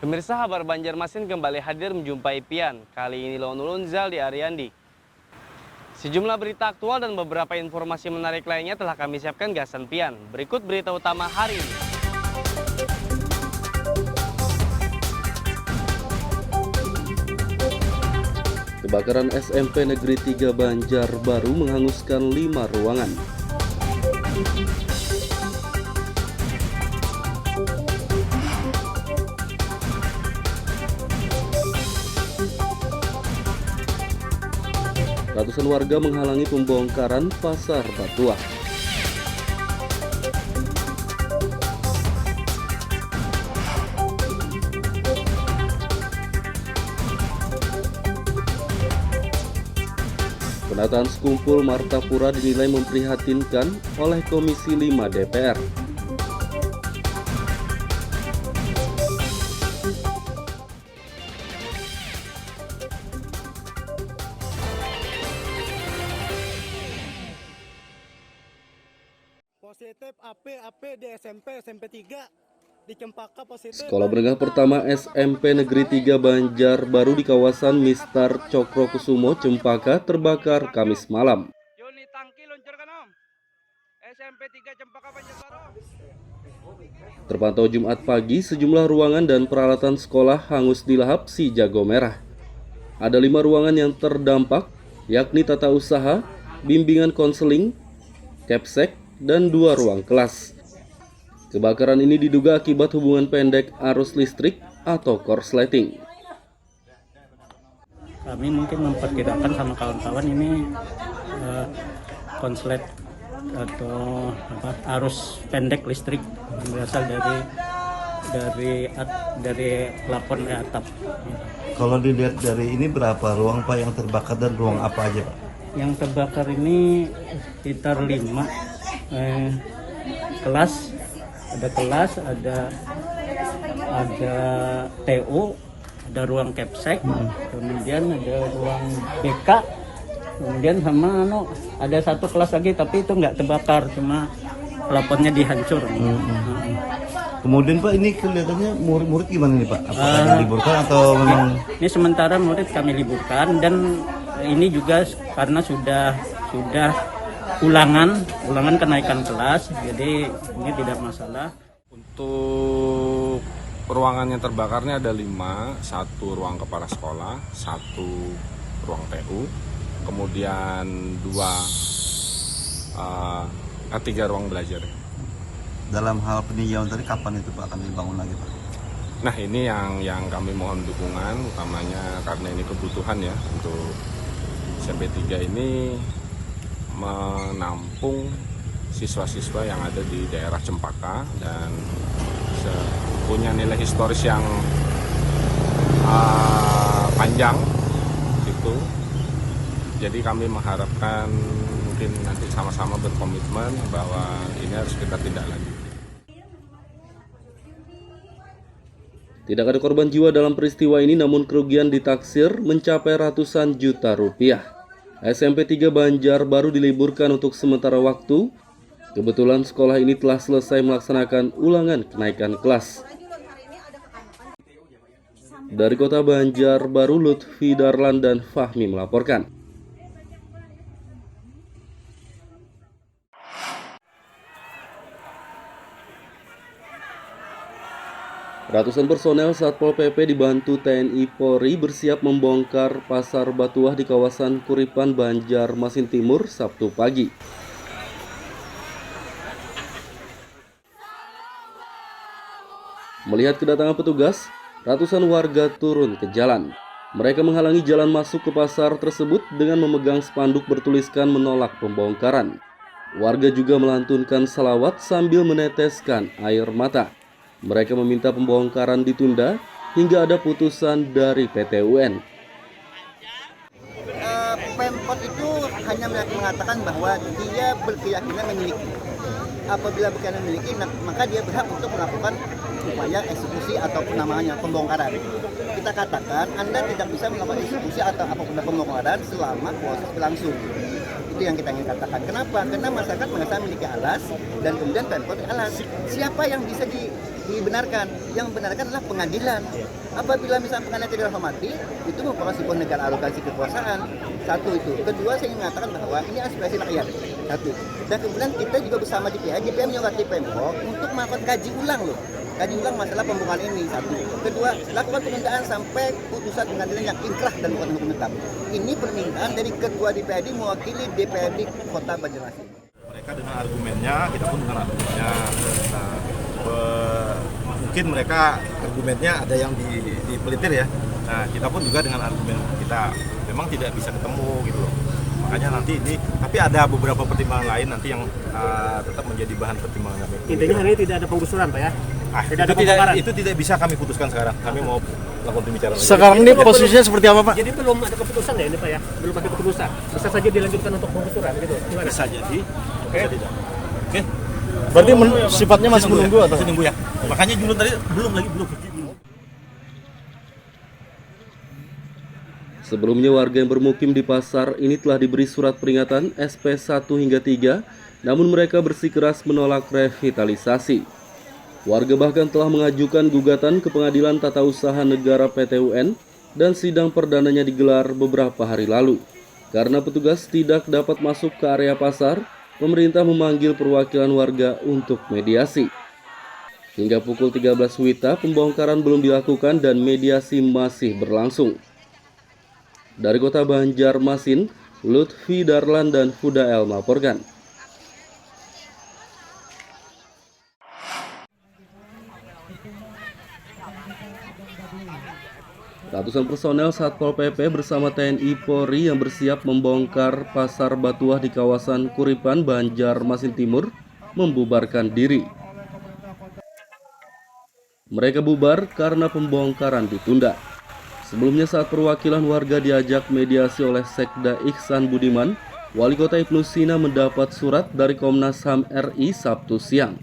Pemirsa, Habar Banjarmasin kembali hadir menjumpai Pian. Kali ini Lone Ulunzal di Ariandi. Sejumlah berita aktual dan beberapa informasi menarik lainnya telah kami siapkan gasan Pian. Berikut berita utama hari ini. Kebakaran SMP Negeri 3 Banjarbaru menghanguskan 5 ruangan. Ratusan warga menghalangi pembongkaran pasar Batuah. Penataan Skumpul Martapura dinilai memprihatinkan oleh Komisi 5 DPR. Positif AP di SMP 3 di Cempaka positif. Sekolah menengah pertama SMP Negeri 3 Banjarbaru di kawasan Mistar Cokrokusumo, Cempaka terbakar Kamis malam. Yoni tangki luncurkan Om. SMP 3 Cempaka Banjarbaru. Terpantau Jumat pagi, sejumlah ruangan dan peralatan sekolah hangus dilahap si jago merah. Ada 5 ruangan yang terdampak, yakni tata usaha, bimbingan konseling, capsek, dan 2 ruang kelas. Kebakaran ini diduga akibat hubungan pendek arus listrik atau korsleting. Kami mungkin memperkirakan sama kawan-kawan ini konslet atau arus pendek listrik yang berasal dari plafon atap. Kalau dilihat dari ini berapa ruang Pak yang terbakar dan ruang apa aja Pak? Yang terbakar ini sekitar 5 kelas. Ada kelas, ada TO, ada ruang capsek, kemudian ada ruang BK, kemudian sama ada 1 kelas lagi tapi itu nggak terbakar, cuma plafonnya dihancur. Kemudian Pak, ini kelihatannya murid-murid gimana nih Pak? Apakah diliburkan atau memang? Ini sementara murid kami liburkan, dan ini juga karena sudah ulangan kenaikan kelas, jadi ini tidak masalah. Untuk ruangan yang terbakarnya ada 5, 1 ruang kepala sekolah, 1 ruang TU, kemudian 3 ruang belajar. Dalam hal peninjauan tadi kapan itu Pak akan dibangun lagi Pak? Nah, ini yang kami mohon dukungan utamanya karena ini kebutuhan ya untuk SMP 3 ini menampung siswa-siswa yang ada di daerah Cempaka dan punya nilai historis yang panjang gitu. Jadi kami mengharapkan mungkin nanti sama-sama berkomitmen bahwa ini harus kita tindak lanjuti. Tidak ada korban jiwa dalam peristiwa ini, namun kerugian ditaksir mencapai ratusan juta rupiah. SMP 3 Banjarbaru diliburkan untuk sementara waktu. Kebetulan sekolah ini telah selesai melaksanakan ulangan kenaikan kelas. Dari kota Banjarbaru, Lutfi Darlan dan Fahmi melaporkan. Ratusan personel Satpol PP dibantu TNI Polri bersiap membongkar pasar Batuah di kawasan Kuripan, Banjarmasin Timur, Sabtu pagi. Melihat kedatangan petugas, ratusan warga turun ke jalan. Mereka menghalangi jalan masuk ke pasar tersebut dengan memegang spanduk bertuliskan menolak pembongkaran. Warga juga melantunkan salawat sambil meneteskan air mata. Mereka meminta pembongkaran ditunda hingga ada putusan dari PT UN. Pemkot itu hanya mengatakan bahwa dia berkeyakinan memiliki. Apabila berkeyakinan memiliki, maka dia berhak untuk melakukan upaya eksekusi ataupun namanya pembongkaran. Kita katakan Anda tidak bisa melakukan eksekusi atau apapun pembongkaran selama proses berlangsung. Itu yang kita ingin katakan. Kenapa? Karena masyarakat merasa memiliki alas dan kemudian Pemkot alas. Siapa yang bisa dibenarkan. Yang membenarkan adalah pengadilan. Apabila misalnya pengadilan tidak dihormati, itu merupakan sebuah negara arogansi kekuasaan. Satu itu. Kedua, saya ingin mengatakan bahwa ini aspirasi rakyat. Satu. Dan kemudian kita juga bersama DPR menyurati Pemprov untuk melakukan kaji ulang loh. Kaji ulang masalah pembukaan ini. Satu. Kedua, lakukan penundaan sampai putusan pengadilan yang inkrah dan bukan hukum tetap. Ini permintaan dari Ketua DPRD mewakili DPRD Kota Banjarmasin. Mereka dengan argumennya, kita pun dengan argumennya. Nah, mungkin mereka argumennya ada yang dipelitir ya. Nah, kita pun juga dengan argumen kita memang tidak bisa ketemu gitu loh. Makanya nanti ini, tapi ada beberapa pertimbangan lain nanti yang tetap menjadi bahan pertimbangan kami. Intinya hari ini tidak ada penggusuran, Pak ya? Itu tidak bisa kami putuskan sekarang. Kami mau lakukan pembicaraan. Sekarang ini posisinya seperti apa, Pak? Jadi belum ada keputusan ya ini, Pak ya? Belum ada keputusan. Bisa saja dilanjutkan untuk penggusuran gitu. Gimana? Bisa jadi. Oke. Oke. Berarti sifatnya masih menunggu atau? Masih nunggu ya. Makanya dulu tadi belum. Sebelumnya warga yang bermukim di pasar ini telah diberi surat peringatan SP 1 hingga 3, namun mereka bersikeras menolak revitalisasi. Warga bahkan telah mengajukan gugatan ke Pengadilan Tata Usaha Negara PT-UN dan sidang perdananya digelar beberapa hari lalu. Karena petugas tidak dapat masuk ke area pasar, pemerintah memanggil perwakilan warga untuk mediasi. Hingga pukul 13 WITA, pembongkaran belum dilakukan dan mediasi masih berlangsung. Dari Kota Banjarmasin, Lutfi Darlan dan Fudael melaporkan. Ratusan personel Satpol PP bersama TNI Polri yang bersiap membongkar pasar Batuah di kawasan Kuripan, Banjarmasin Timur membubarkan diri. Mereka bubar karena pembongkaran ditunda. Sebelumnya saat perwakilan warga diajak mediasi oleh Sekda Ihsan Budiman, Wali Kota Ibnu Sina mendapat surat dari Komnas HAM RI Sabtu siang.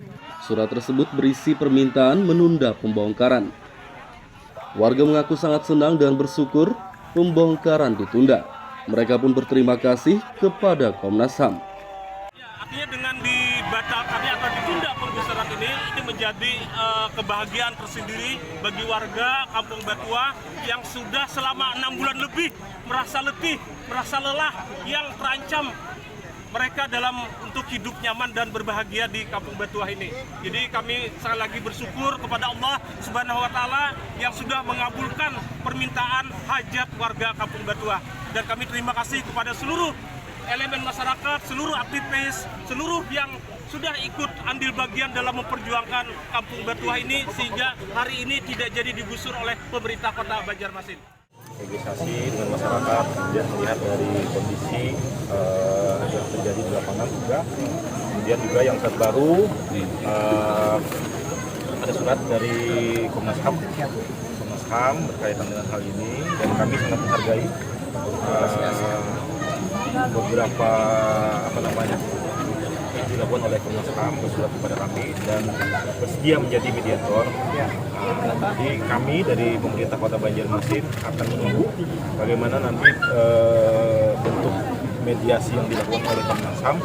Surat tersebut berisi permintaan menunda pembongkaran. Warga mengaku sangat senang dan bersyukur pembongkaran ditunda. Mereka pun berterima kasih kepada Komnas HAM. Artinya dengan dibatalkannya atau ditunda penggusuran ini menjadi kebahagiaan tersendiri bagi warga Kampung Batuah yang sudah selama 6 bulan lebih merasa letih, merasa lelah, yang terancam mereka dalam untuk hidup nyaman dan berbahagia di Kampung Batuah ini. Jadi kami sekali lagi bersyukur kepada Allah Subhanahu wa Ta'ala yang sudah mengabulkan permintaan hajat warga Kampung Batuah. Dan kami terima kasih kepada seluruh elemen masyarakat, seluruh aktivis, seluruh yang sudah ikut andil bagian dalam memperjuangkan Kampung Batuah ini sehingga hari ini tidak jadi digusur oleh pemerintah Kota Banjarmasin. Negosiasi dengan masyarakat dan melihat dari kondisi yang terjadi di lapangan juga. Kemudian juga yang terbaru ada surat dari Komnas HAM berkaitan dengan hal ini dan kami sangat menghargai beberapa dilakukan oleh Komnas HAM bersurat kepada kami dan bersedia menjadi mediator. Jadi kami dari pemerintah Kota Banjarmasin akan menunggu bagaimana nanti bentuk mediasi yang dilakukan oleh Komnas HAM.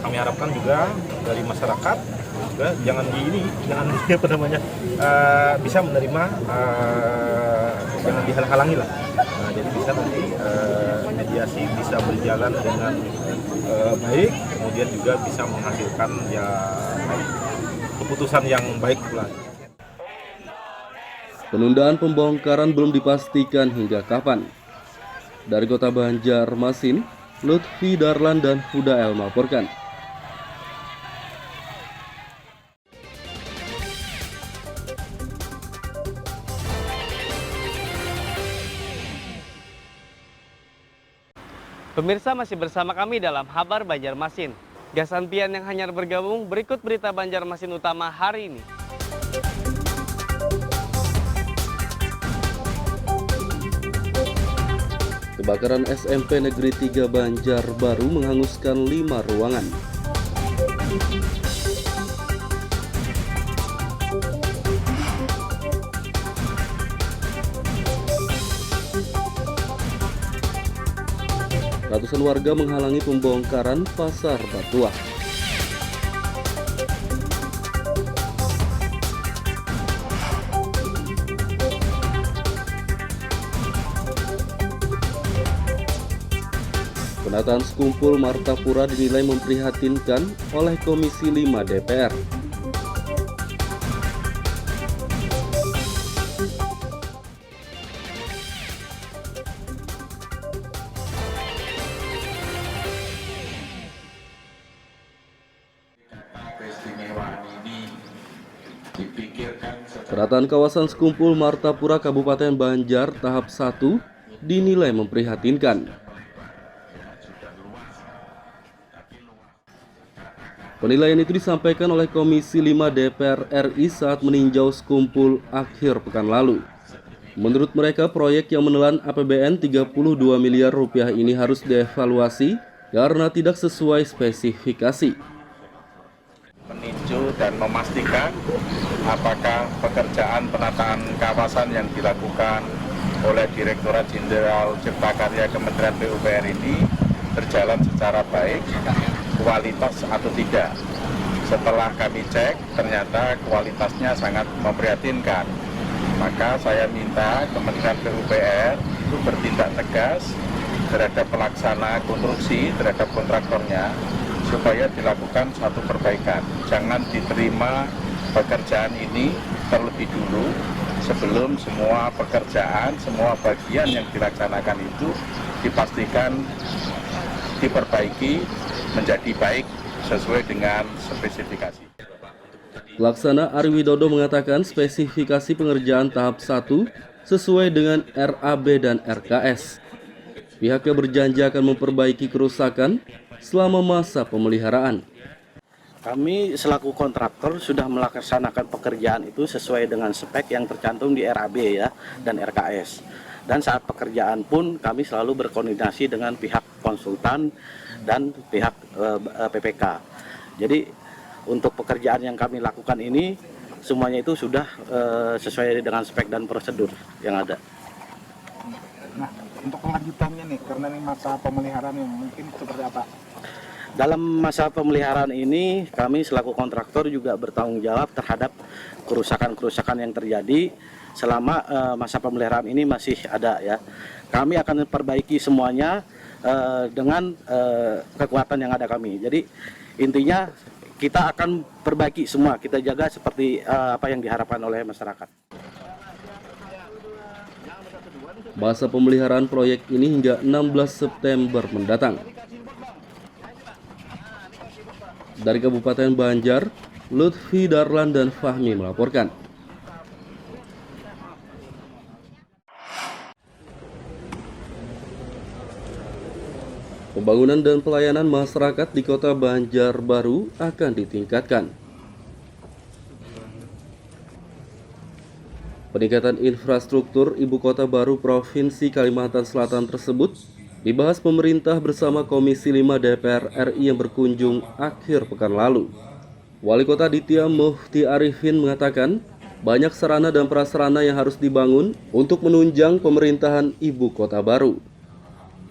Kami harapkan juga dari masyarakat juga jangan bisa menerima, jangan dihalang-halangi lah. Jadi bisa nanti mediasi bisa berjalan dengan baik, kemudian juga bisa menghasilkan keputusan yang baik pula. Penundaan pembongkaran belum dipastikan hingga kapan. Dari Kota Banjarmasin, Lutfi Darlan dan Fudael melaporkan. Pemirsa masih bersama kami dalam Kabar Banjarmasin. Gasan pian yang hanya bergabung, berikut berita Banjarmasin utama hari ini. Kebakaran SMP Negeri 3 Banjarbaru menghanguskan 5 ruangan. Ratusan warga menghalangi pembongkaran pasar Batuah. penataan Skumpul Martapura dinilai memprihatinkan oleh Komisi 5 DPR. Penataan kawasan Skumpul Martapura Kabupaten Banjar tahap 1 dinilai memprihatinkan. Penilaian itu disampaikan oleh Komisi 5 DPR RI saat meninjau Skumpul akhir pekan lalu. Menurut mereka, proyek yang menelan APBN 32 miliar rupiah ini harus dievaluasi karena tidak sesuai spesifikasi. Meninjau dan memastikan apakah pekerjaan penataan kawasan yang dilakukan oleh Direktorat Jenderal Cipta Karya Kementerian PUPR ini berjalan secara baik, kualitas atau tidak. Setelah kami cek, ternyata kualitasnya sangat memprihatinkan. Maka saya minta Kementerian PUPR itu bertindak tegas terhadap pelaksana konstruksi, terhadap kontraktornya, supaya dilakukan satu perbaikan. Jangan diterima pekerjaan ini terlebih dulu sebelum semua pekerjaan, semua bagian yang dilaksanakan itu dipastikan diperbaiki menjadi baik sesuai dengan spesifikasi. Pelaksana Ari Widodo mengatakan spesifikasi pengerjaan tahap 1 sesuai dengan RAB dan RKS. Pihaknya berjanji akan memperbaiki kerusakan selama masa pemeliharaan. Kami selaku kontraktor sudah melaksanakan pekerjaan itu sesuai dengan spek yang tercantum di RAB ya dan RKS. Dan saat pekerjaan pun kami selalu berkoordinasi dengan pihak konsultan dan pihak PPK. Jadi untuk pekerjaan yang kami lakukan ini semuanya itu sudah sesuai dengan spek dan prosedur yang ada. Nah, untuk kelanjutannya nih, karena ini masa pemeliharaan yang mungkin seperti apa? Dalam masa pemeliharaan ini kami selaku kontraktor juga bertanggung jawab terhadap kerusakan-kerusakan yang terjadi selama masa pemeliharaan ini masih ada ya. Kami akan perbaiki semuanya dengan kekuatan yang ada kami. Jadi intinya kita akan perbaiki semua, kita jaga seperti apa yang diharapkan oleh masyarakat. Masa pemeliharaan proyek ini hingga 16 September mendatang. Dari Kabupaten Banjar, Lutfi Darlan dan Fahmi melaporkan. Pembangunan dan pelayanan masyarakat di Kota Banjarbaru akan ditingkatkan. Peningkatan infrastruktur Ibu Kota Baru Provinsi Kalimantan Selatan tersebut dibahas pemerintah bersama Komisi 5 DPR RI yang berkunjung akhir pekan lalu. Wali Kota Aditya Muhti Arifin mengatakan banyak sarana dan prasarana yang harus dibangun untuk menunjang pemerintahan Ibu Kota Baru.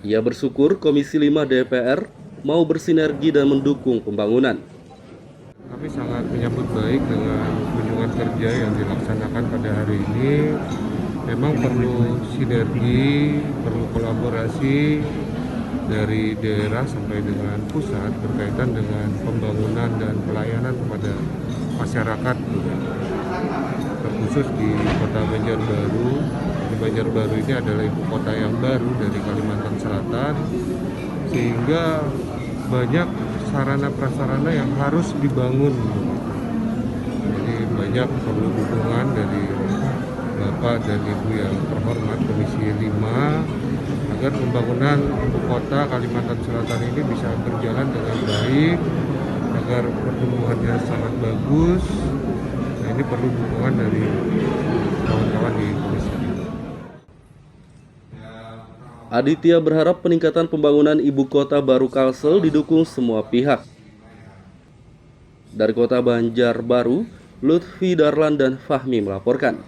Ia bersyukur Komisi 5 DPR mau bersinergi dan mendukung pembangunan. Kami sangat menyambut baik dengan kunjungan kerja yang dilaksanakan pada hari ini. Memang perlu sinergi, perlu kolaborasi dari daerah sampai dengan pusat berkaitan dengan pembangunan dan pelayanan kepada masyarakat, terkhusus di Kota Banjarbaru. Banjarbaru ini adalah ibu kota yang baru dari Kalimantan Selatan, sehingga banyak sarana prasarana yang harus dibangun. Jadi banyak perlu dukungan dari Bapak dan Ibu yang terhormat Komisi 5 agar pembangunan ibu kota Kalimantan Selatan ini bisa berjalan dengan baik, agar pertumbuhannya sangat bagus. Nah, ini perlu dukungan dari kawan-kawan di Komisi 5. Aditya berharap peningkatan pembangunan Ibu Kota Baru Kalsel didukung semua pihak. Dari Kota Banjarbaru, Lutfi Darlan dan Fahmi melaporkan.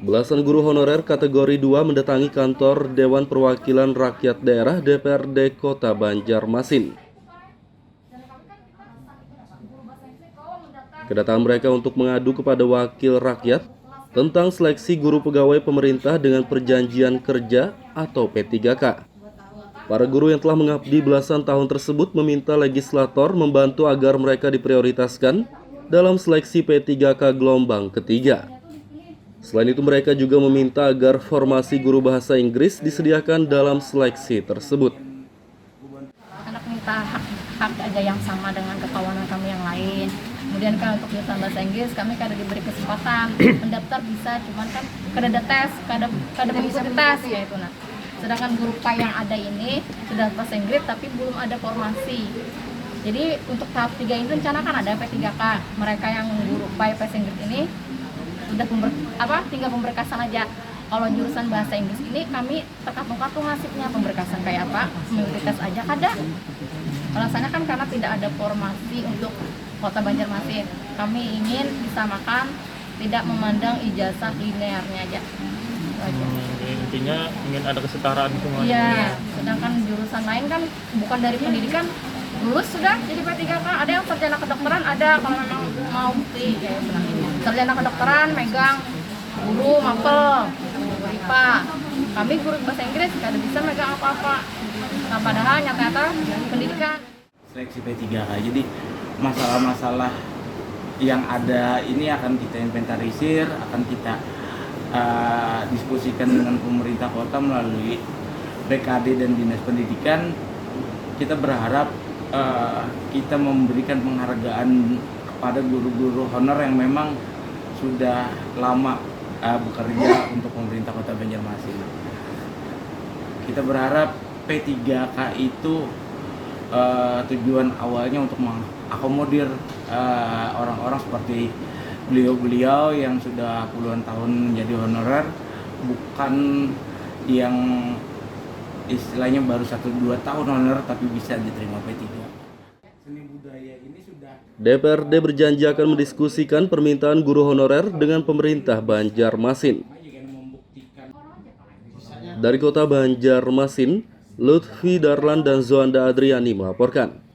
Belasan guru honorer kategori 2 mendatangi kantor Dewan Perwakilan Rakyat Daerah DPRD Kota Banjarmasin. Kedatangan mereka untuk mengadu kepada wakil rakyat tentang seleksi guru pegawai pemerintah dengan perjanjian kerja atau P3K. Para guru yang telah mengabdi belasan tahun tersebut meminta legislator membantu agar mereka diprioritaskan dalam seleksi P3K gelombang ketiga. Selain itu mereka juga meminta agar formasi guru bahasa Inggris disediakan dalam seleksi tersebut. Anak minta hak aja yang sama dengan kekawanan kami yang lain. Kemudian kan untuk jurusan bahasa Inggris kami kada diberi kesempatan mendaftar bisa, cuman kan kada ada tes, kada mengikuti tes ya itu nah. Sedangkan guru PAI yang ada ini sudah bahasa Inggris tapi belum ada formasi. Jadi untuk tahap 3 ini rencana kan ada P3K. Mereka yang guru PAI bahasa Inggris ini sudah tinggal pemberkasan aja. Kalau jurusan bahasa Inggris ini kami terkatung-katung nasibnya, pemberkasan kayak apa, mengikuti tes aja kada. Alasannya kan karena tidak ada formasi untuk Kota Banjarmasin. Kami ingin disamakan, tidak memandang ijazah linearnya aja. Intinya ingin ada kesetaraan semuanya. Iya, sedangkan jurusan lain kan bukan dari pendidikan, lulus sudah jadi P3K. Ada yang sarjana kedokteran, ada kalau memang mau bukti kayak sarjana kedokteran megang guru mapel, guru IPA. Kami guru bahasa Inggris kada bisa megang apa-apa. Nah, padahal nyata-nyata pendidikan. Seleksi P3K, jadi masalah-masalah yang ada ini akan kita inventarisir, akan kita diskusikan dengan pemerintah kota melalui BKD dan Dinas Pendidikan. Kita berharap kita memberikan penghargaan kepada guru-guru honor yang memang sudah lama bekerja untuk pemerintah Kota Banjarmasin. Kita berharap P3K itu tujuan awalnya untuk mengakomodir orang-orang seperti beliau-beliau yang sudah puluhan tahun menjadi honorer, bukan yang istilahnya baru 1-2 tahun honorer tapi bisa diterima P3. Seni budaya ini sudah. DPRD berjanji akan mendiskusikan permintaan guru honorer dengan pemerintah Banjarmasin. Dari Kota Banjarmasin, Lutfi Darlan dan Zoanda Adriani melaporkan.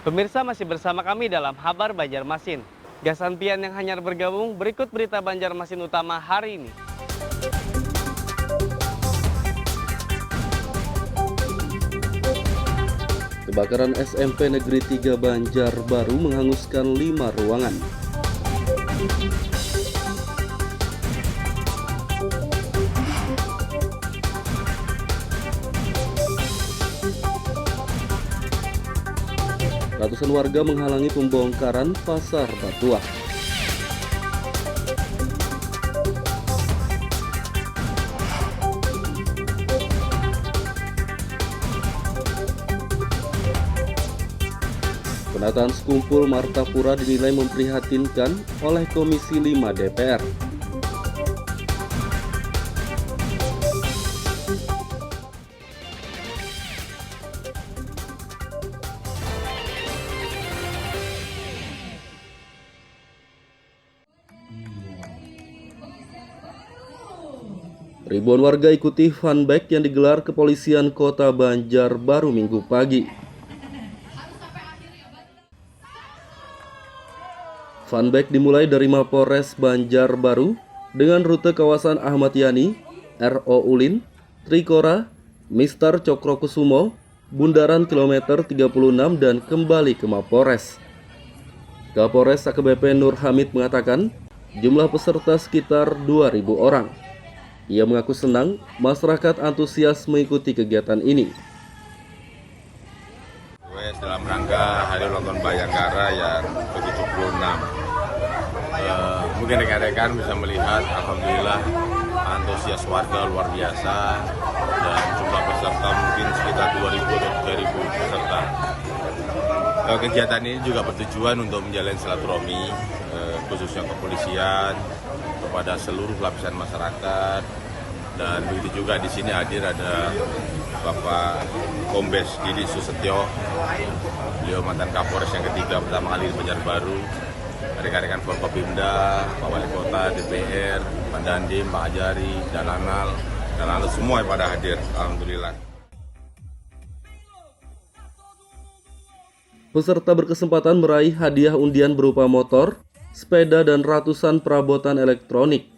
Pemirsa masih bersama kami dalam Habar Banjarmasin. Gasan pian yang hanyar bergabung, berikut berita Banjarmasin utama hari ini. Kebakaran SMP Negeri 3 Banjarbaru menghanguskan 5 ruangan. Ratusan warga menghalangi pembongkaran pasar Batuah. Penataan sekumpul Martapura dinilai memprihatinkan oleh Komisi 5 DPR. Ribuan warga ikuti funback yang digelar kepolisian Kota Banjarbaru Minggu pagi. Funback dimulai dari Mapores Banjarbaru dengan rute kawasan Ahmad Yani, RO Ulin, Trikora, Mistar Cokrokusumo, Bundaran kilometer 36 dan kembali ke Mapores. Kapolres AKBP Nur Hamid mengatakan jumlah peserta sekitar 2.000 orang. Ia mengaku senang masyarakat antusias mengikuti kegiatan ini. Dalam rangka Hari Ulang Tahun Bayangkara yang ke-76. Mungkin rekan-rekan bisa melihat, alhamdulillah antusias warga luar biasa dan jumlah peserta mungkin sekitar 2.000 atau 3.000 peserta. Kegiatan ini juga bertujuan untuk menjalin silaturahmi khususnya kepolisian kepada seluruh lapisan masyarakat, dan begitu juga di sini hadir ada Bapak Kombes Didi Susetyo, beliau mantan Kapolres yang ketiga pertama kali di Banjarbaru, rekan-rekan Forkopimda, Pak Wali Kota, DPR, Pak Dandim, Pak Ajari, dan Anal, dan lalu semua pada hadir, alhamdulillah. Peserta berkesempatan meraih hadiah undian berupa motor, sepeda, dan ratusan perabotan elektronik.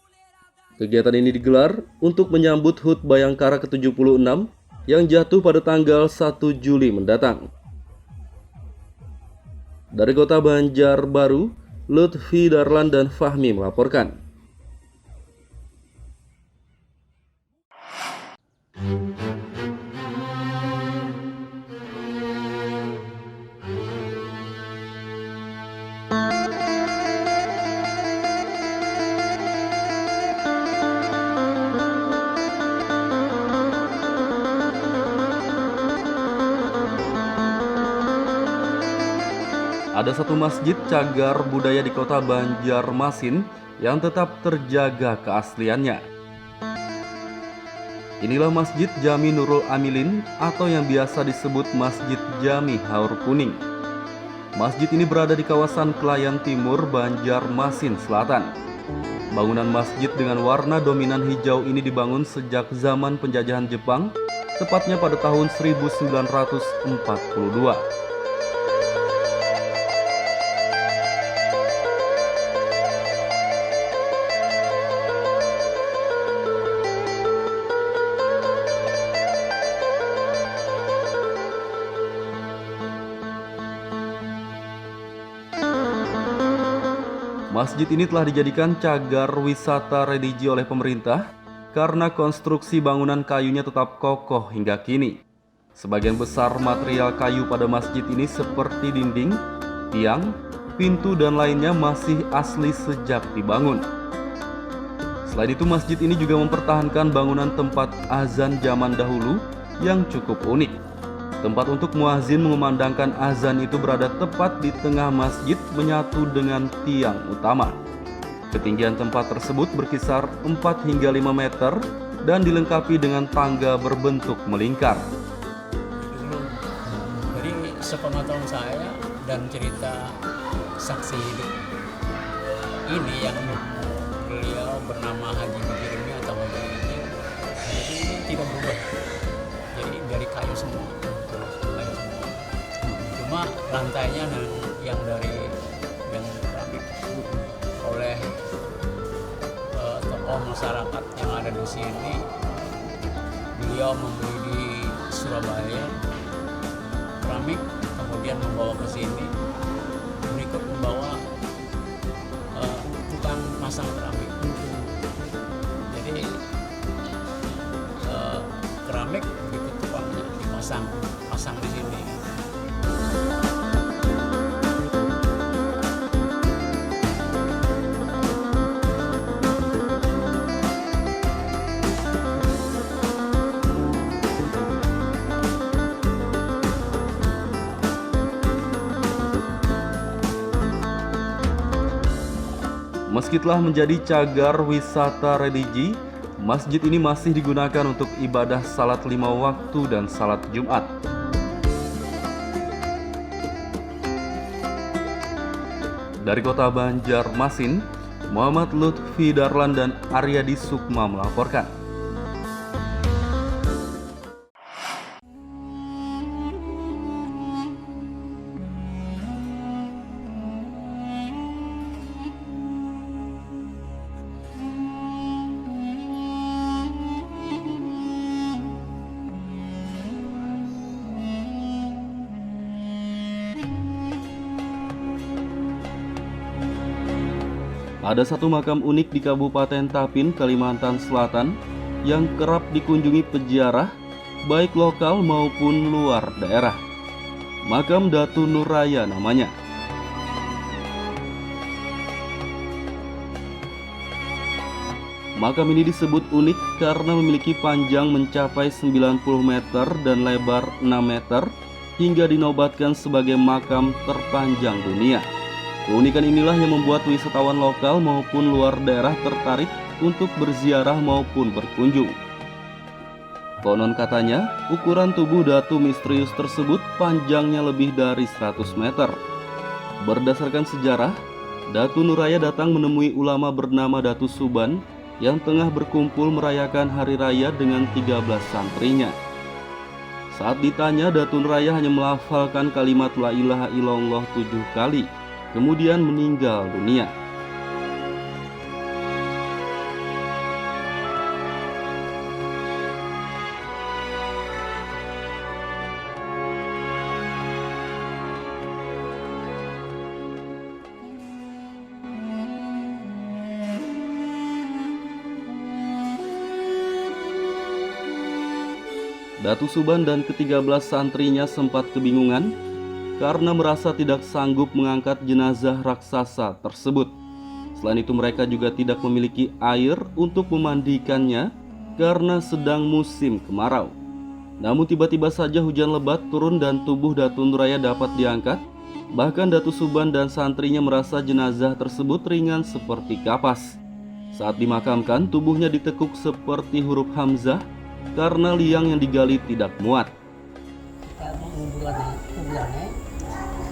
Kegiatan ini digelar untuk menyambut HUT Bayangkara ke-76 yang jatuh pada tanggal 1 Juli mendatang. Dari Kota Banjarbaru, Lutfi Darlan dan Fahmi melaporkan. Ada satu masjid cagar budaya di Kota Banjarmasin yang tetap terjaga keasliannya. Inilah Masjid Jami Nurul Amilin atau yang biasa disebut Masjid Jami Haur Kuning. Masjid ini berada di kawasan Kelayan Timur, Banjarmasin Selatan. Bangunan masjid dengan warna dominan hijau ini dibangun sejak zaman penjajahan Jepang, tepatnya pada tahun 1942. Masjid ini telah dijadikan cagar wisata religi oleh pemerintah karena konstruksi bangunan kayunya tetap kokoh hingga kini. Sebagian besar material kayu pada masjid ini seperti dinding, tiang, pintu, dan lainnya masih asli sejak dibangun. Selain itu, masjid ini juga mempertahankan bangunan tempat azan zaman dahulu yang cukup unik. Tempat untuk muazin mengumandangkan azan itu berada tepat di tengah masjid menyatu dengan tiang utama. Ketinggian tempat tersebut berkisar 4 hingga 5 meter dan dilengkapi dengan tangga berbentuk melingkar. Jadi sepengetahuan saya dan cerita saksi hidup ini yang beliau bernama Haji Mujirmi atau Haji ini, jadi tidak berubah. Jadi dari kayu semua. Cuma lantainya yang dari yang keramik oleh tokoh masyarakat yang ada di sini. Beliau membeli di Surabaya keramik, kemudian membawa ke sini, berikut membawa tukang masang keramik. Jadi keramik berikut tukangnya dipasang di sini. Meski telah menjadi cagar wisata religi, masjid ini masih digunakan untuk ibadah salat 5 waktu dan salat Jumat. Dari Kota Banjarmasin, Muhammad Lutfi Darlan dan Aryadi Sukma melaporkan. Ada satu makam unik di Kabupaten Tapin, Kalimantan Selatan yang kerap dikunjungi peziarah, baik lokal maupun luar daerah. Makam Datu Nuraya namanya. Makam ini disebut unik karena memiliki panjang mencapai 90 meter dan lebar 6 meter hingga dinobatkan sebagai makam terpanjang dunia. Keunikan inilah yang membuat wisatawan lokal maupun luar daerah tertarik untuk berziarah maupun berkunjung. Konon katanya, ukuran tubuh Datu misterius tersebut panjangnya lebih dari 100 meter. Berdasarkan sejarah, Datu Nuraya datang menemui ulama bernama Datu Suban yang tengah berkumpul merayakan hari raya dengan 13 santrinya. Saat ditanya, Datun Raya hanya melafalkan kalimat la ilaha illallah 7 kali, kemudian meninggal dunia. Datu Suban dan ke-13 santrinya sempat kebingungan karena merasa tidak sanggup mengangkat jenazah raksasa tersebut. Selain itu mereka juga tidak memiliki air untuk memandikannya karena sedang musim kemarau. Namun tiba-tiba saja hujan lebat turun dan tubuh Datu Nuraya dapat diangkat. Bahkan Datu Suban dan santrinya merasa jenazah tersebut ringan seperti kapas. Saat dimakamkan, tubuhnya ditekuk seperti huruf Hamzah karena liang yang digali tidak muat. Kita menguburannya,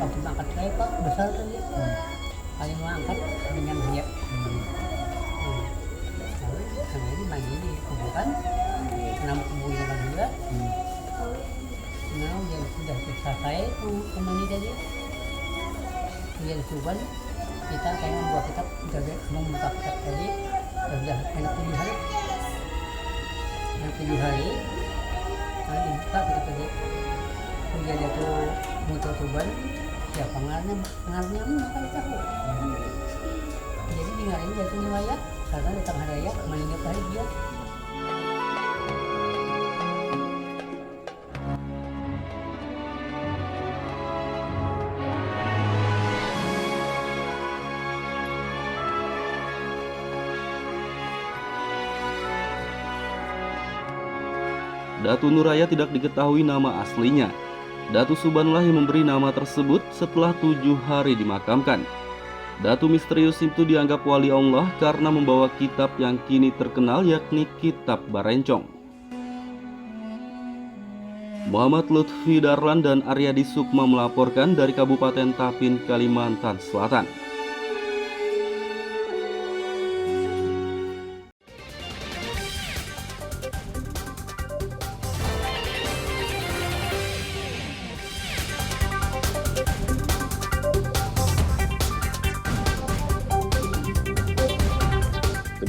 waktu angkat saya Pak besar tadi, paling angkat dengan dia. Karena ini lagi di kuburan, nama kuburan juga. Nah, yang sudah selesai kemana tadi, dia disuban, kita kayak membuat kitab, kita membuka kitab tadi, sudah enak dilihat. Yang 7 hari kalau dibuka kita tadi kemudian itu muncul Tuban ya pengarnya makan tahu jadi tinggalin Datu Nuraya karena datang hari raya meninggal hari dia. Datu Nuraya tidak diketahui nama aslinya. Datu Subanlah yang memberi nama tersebut setelah 7 hari dimakamkan. Datu misterius itu dianggap wali Allah karena membawa kitab yang kini terkenal yakni Kitab Barencong. Muhammad Lutfi Darlan dan Aryadi Sukma melaporkan dari Kabupaten Tapin, Kalimantan Selatan.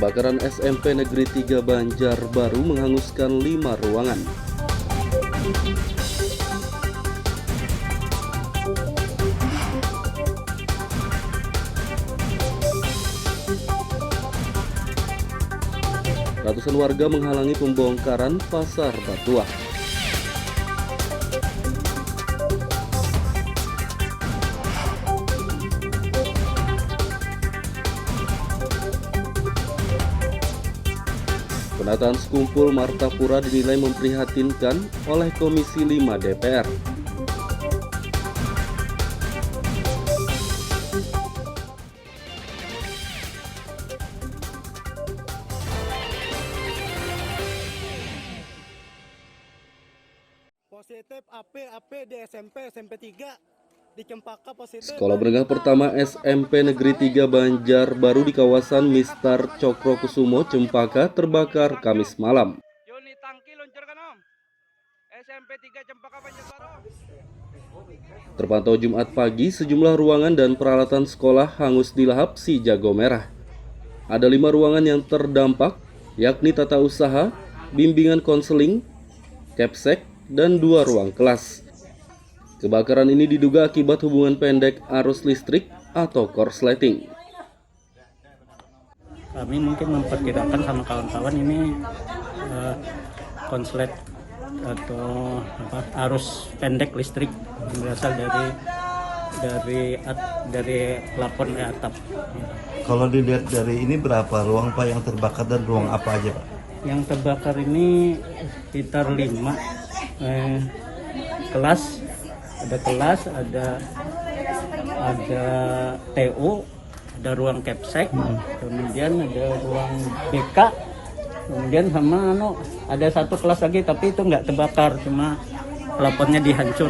Kebakaran SMP Negeri 3 Banjarbaru menghanguskan 5 ruangan. Ratusan warga menghalangi pembongkaran pasar Batuah. Penataan sekumpul Martapura dinilai memprihatinkan oleh Komisi 5 DPR. Positif AP di SMP 3 di Cempaka positif. Sekolah menengah pertama SMP Negeri 3 Banjarbaru di kawasan Mistar Cokrokusumo, Cempaka terbakar Kamis malam. Yoni tangki luncurkan Om. SMP 3 Cempaka Banjarbaru. Terpantau Jumat pagi, sejumlah ruangan dan peralatan sekolah hangus dilahap si jago merah. Ada 5 ruangan yang terdampak, yakni tata usaha, bimbingan konseling, capsek, dan 2 ruang kelas. Kebakaran ini diduga akibat hubungan pendek arus listrik atau korsleting. Kami mungkin memperkirakan sama kawan-kawan ini konslet atau arus pendek listrik yang berasal dari plafon atap. Kalau dilihat dari ini berapa ruang Pak yang terbakar dan ruang apa aja Pak? Yang terbakar ini sekitar 5 kelas. Ada kelas, ada TU, ada ruang capsek, kemudian ada ruang BK, kemudian sama ada 1 kelas lagi tapi itu nggak terbakar, cuma plafonnya dihancur.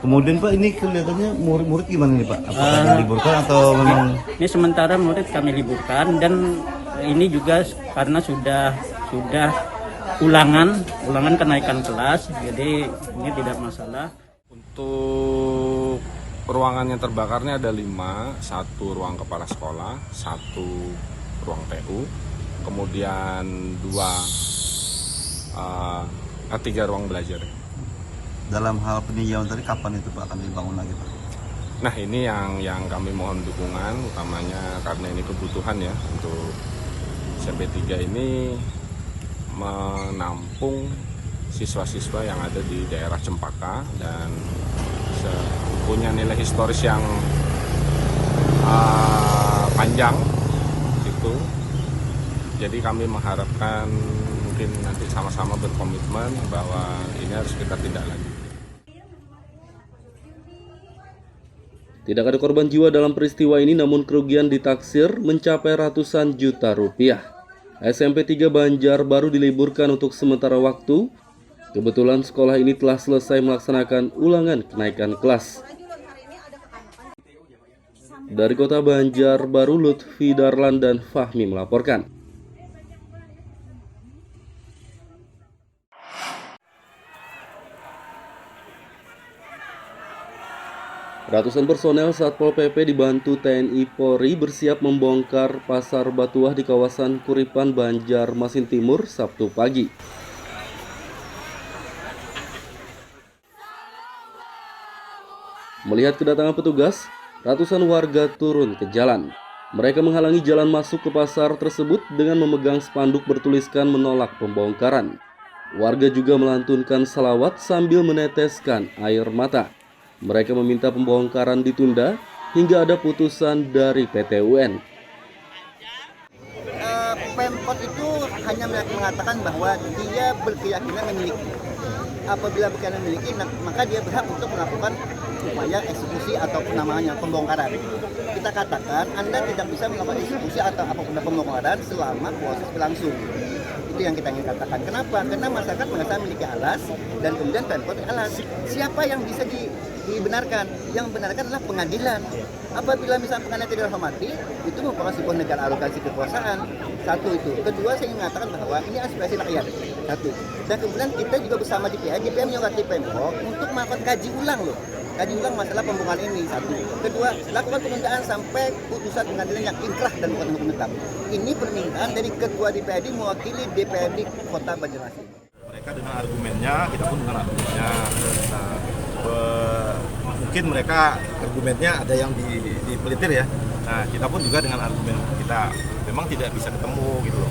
Kemudian Pak, ini kelihatannya murid-murid gimana nih Pak? Apakah diliburkan atau memang? Ini sementara murid kami liburkan dan ini juga karena sudah ulangan kenaikan kelas, jadi ini tidak masalah. Untuk ruangan yang terbakarnya ada 5, 1 ruang kepala sekolah, 1 ruang TU, kemudian 3 ruang belajar. Dalam hal peninjauan tadi kapan itu Pak akan dibangun lagi Pak? Nah ini yang kami mohon dukungan utamanya karena ini kebutuhan ya untuk SMP 3 ini menampung siswa-siswa yang ada di daerah Cempaka dan punya nilai historis yang panjang gitu. Jadi kami mengharapkan mungkin nanti sama-sama berkomitmen bahwa ini harus kita tindak lanjuti. Tidak ada korban jiwa dalam peristiwa ini, namun kerugian ditaksir mencapai ratusan juta rupiah. SMP 3 Banjarbaru diliburkan untuk sementara waktu. Kebetulan sekolah ini telah selesai melaksanakan ulangan kenaikan kelas. Dari kota Banjarbaru, Lutfi Darlan dan Fahmi melaporkan. Ratusan personel Satpol PP dibantu TNI Polri bersiap membongkar pasar Batuah di kawasan Kuripan, Banjarmasin Timur, Sabtu pagi. Melihat kedatangan petugas, ratusan warga turun ke jalan. Mereka menghalangi jalan masuk ke pasar tersebut dengan memegang spanduk bertuliskan menolak pembongkaran. Warga juga melantunkan salawat sambil meneteskan air mata. Mereka meminta pembongkaran ditunda hingga ada putusan dari PT UN. Pemkot itu hanya mengatakan bahwa dia berkeyakinan memiliki. Apabila berkeyakinan memiliki, maka dia berhak untuk melakukan upaya eksekusi atau namanya pembongkaran. Kita katakan Anda tidak bisa melakukan eksekusi atau apapun pembongkaran selama proses berlangsung. Itu yang kita ingin katakan. Kenapa? Karena masyarakat merasa memiliki alas dan kemudian Pemkot alas. Siapa yang bisa dibenarkan? Yang benarkan adalah pengadilan. Apabila misalnya pengadilan tidak dihormati, itu merupakan sebuah negara arogansi kekuasaan. Satu itu. Kedua, saya ingin mengatakan bahwa ini aspirasi rakyat. Satu. Dan kemudian kita juga bersama DPR menyurati Pemkot untuk melakukan kaji ulang loh. Kaji ulang masalah pembongkaran ini. Satu. Kedua, lakukan penundaan sampai putusan pengadilan yang inkrah dan bukan hukum tetap. Ini permintaan dari Ketua DPRD mewakili DPRD Kota Banjarmasin. Mereka dengan argumennya, kita pun dengan argumennya. Mungkin mereka argumennya ada yang dipelitir ya. Nah, kita pun juga dengan argumen kita memang tidak bisa ketemu gitu loh.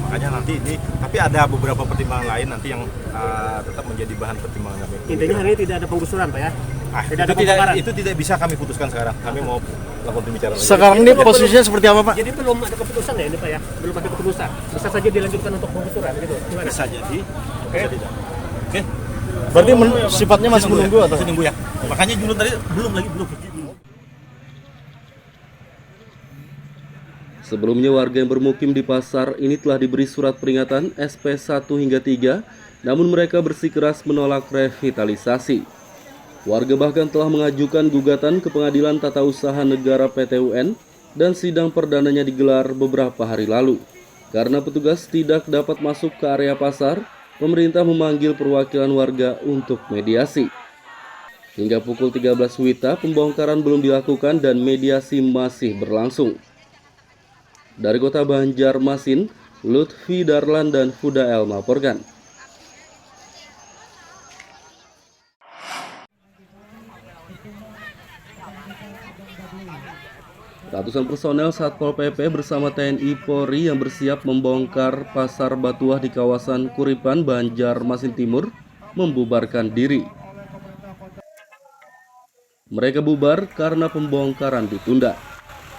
Makanya nanti ini, tapi ada beberapa pertimbangan lain nanti yang tetap menjadi bahan pertimbangan kami. Intinya hari ini tidak ada penggusuran Pak ya? Itu tidak bisa kami putuskan sekarang. Kami mau lakukan pembicaraan. Sekarang ini posisinya seperti apa Pak? Jadi belum ada keputusan ya ini Pak ya? Belum ada keputusan. Bisa saja dilanjutkan untuk penggusuran gitu. Gimana? Bisa jadi. Oke. Oke. Berarti sifatnya masih menunggu atau? Masih nunggu ya. Makanya dulu tadi belum. Sebelumnya warga yang bermukim di pasar ini telah diberi surat peringatan SP 1 hingga 3, namun mereka bersikeras menolak revitalisasi. Warga bahkan telah mengajukan gugatan ke Pengadilan Tata Usaha Negara PT UN dan sidang perdananya digelar beberapa hari lalu. Karena petugas tidak dapat masuk ke area pasar, pemerintah memanggil perwakilan warga untuk mediasi. Hingga pukul 13 WITA, pembongkaran belum dilakukan dan mediasi masih berlangsung. Dari kota Banjarmasin, Lutfi Darlan dan Fudael melaporkan. Ratusan personel Satpol PP bersama TNI Polri yang bersiap membongkar pasar Batuah di kawasan Kuripan, Banjarmasin Timur membubarkan diri. Mereka bubar karena pembongkaran ditunda.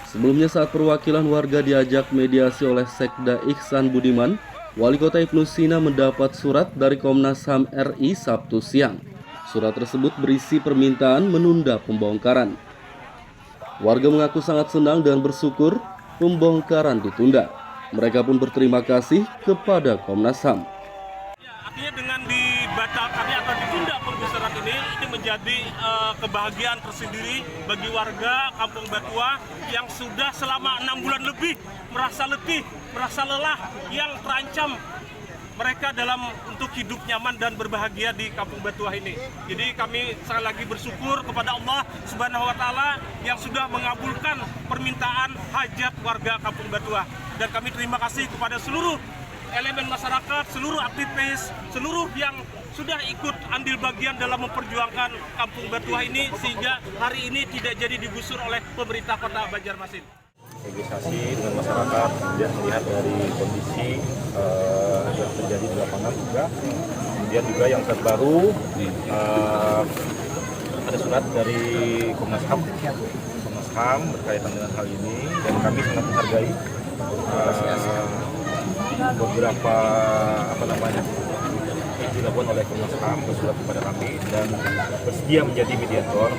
Sebelumnya saat perwakilan warga diajak mediasi oleh Sekda Ihsan Budiman, Wali Kota Ibnu Sina mendapat surat dari Komnas HAM RI Sabtu siang. Surat tersebut berisi permintaan menunda pembongkaran. Warga mengaku sangat senang dan bersyukur pembongkaran ditunda. Mereka pun berterima kasih kepada Komnas HAM. Artinya dengan dibatalkannya atau ditunda penggusuran ini menjadi kebahagiaan tersendiri bagi warga Kampung Batua yang sudah selama 6 bulan lebih merasa letih, merasa lelah, yang terancam mereka dalam untuk hidup nyaman dan berbahagia di Kampung Batua ini. Jadi kami sekali lagi bersyukur kepada Allah Subhanahu wa Ta'ala yang sudah mengabulkan permintaan hajat warga Kampung Batua. Dan kami terima kasih kepada seluruh elemen masyarakat, seluruh aktivis, seluruh yang sudah ikut andil bagian dalam memperjuangkan Kampung Batua ini sehingga hari ini tidak jadi digusur oleh pemerintah Kota Banjarmasin. Negosiasi dengan masyarakat, dia melihat dari kondisi yang terjadi di lapangan juga. Kemudian juga yang terbaru ada surat dari Komnas HAM berkaitan dengan hal ini dan kami sangat menghargai beberapa dilakukan oleh Komnas HAM bersurat kepada kami dan bersedia menjadi mediator.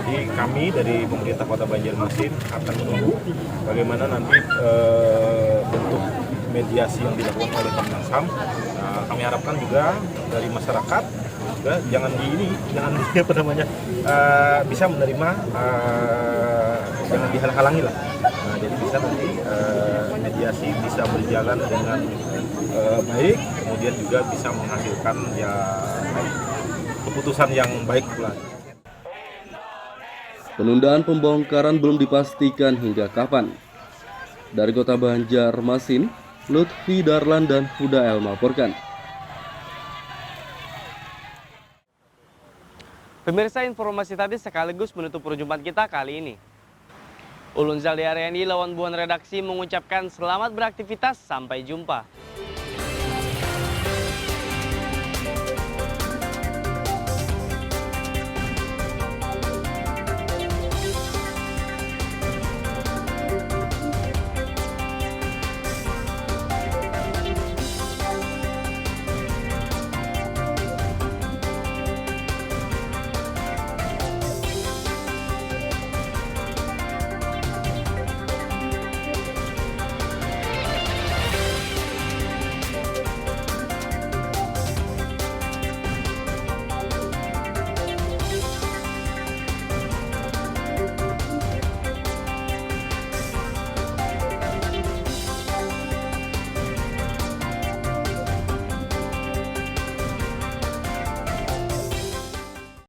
Jadi kami dari pemerintah Kota Banjarmasin akan menunggu bagaimana nanti bentuk mediasi yang dilakukan oleh Komnas HAM. Kami harapkan juga dari masyarakat juga jangan bisa menerima, jangan dihalang-halangi lah. Jadi bisa nanti mediasi bisa berjalan dengan baik, kemudian juga bisa menghasilkan keputusan yang baik pula. Penundaan pembongkaran belum dipastikan hingga kapan. Dari Kota Banjarmasin, Lutfi Darlan dan Huda El melaporkan. Pemirsa, informasi tadi sekaligus menutup perjumpaan kita kali ini. Ulun Zaldi Aryani, lawan buan redaksi mengucapkan selamat beraktivitas, sampai jumpa.